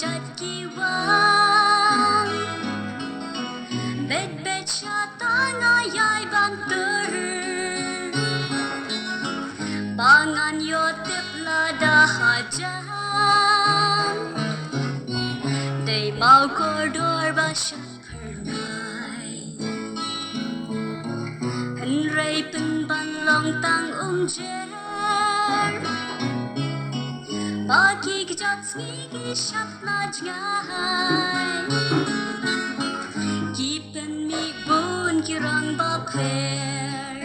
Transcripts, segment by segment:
จัดกี่วันเบ็ดเบ็ดชาตางายายบันเตอร์บางอันโยติบลาดาหาจันได้เมาโคดอร์บาชัดเพอร์ไนหันไรเป็นบันลองตังเจBagi kejat sengi syap lajngai Kipen mi bun kirang baper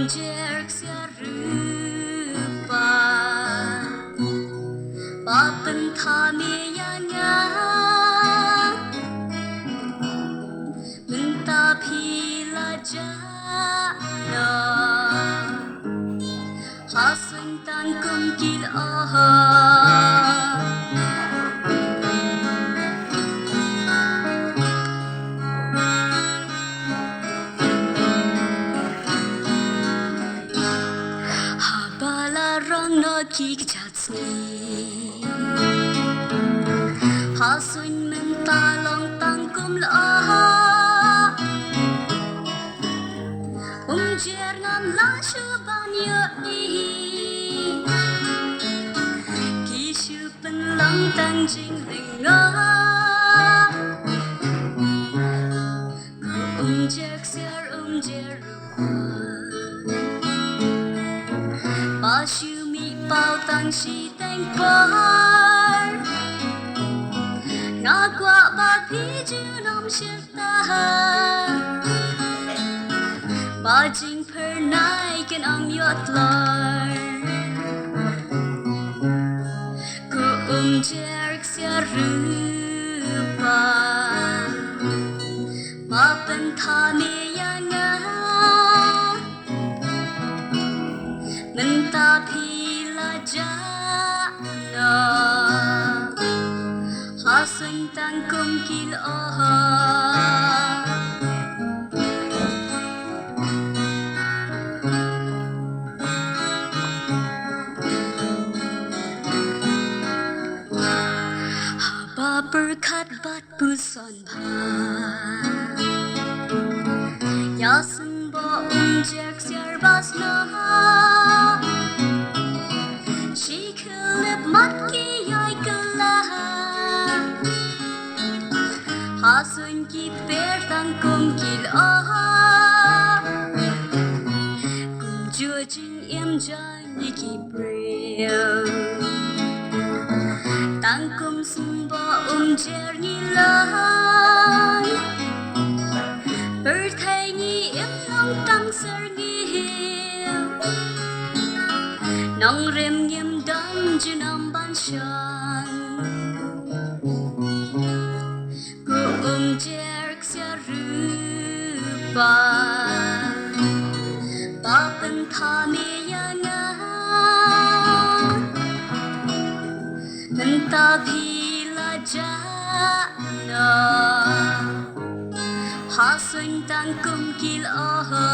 Jerk rupa Bapen thami yanga Minta pila jana Hasung tan kum kil aha Habala rang no ki kjat sni Hasung men ta long tan kum la aha Jer ngam la shuban yo Lang tang jing ling nga Ku jer siar jer Ba shu mi bao tang shi tang par Nga kwa ba pi ju nom shir ta Ba jing per nai ken am yot lar Jerk rupa Mapen thami yanga Menta pila jana Hasung tangkum kil aha Berkat bat busan pa Yasin ba jerk siar bas na She kulip mat ki yai kala Hasun ki per tang kum kil aha Kum jua jing im jan yi ki bril Tangkum sumba jer ni lai Berthai ni im long tang ser ni hiu Nong rem yim dam junam ban shan Ku jerk sia rupa Bapen thami yanga Menta pila jana Hasung tangkum kil aha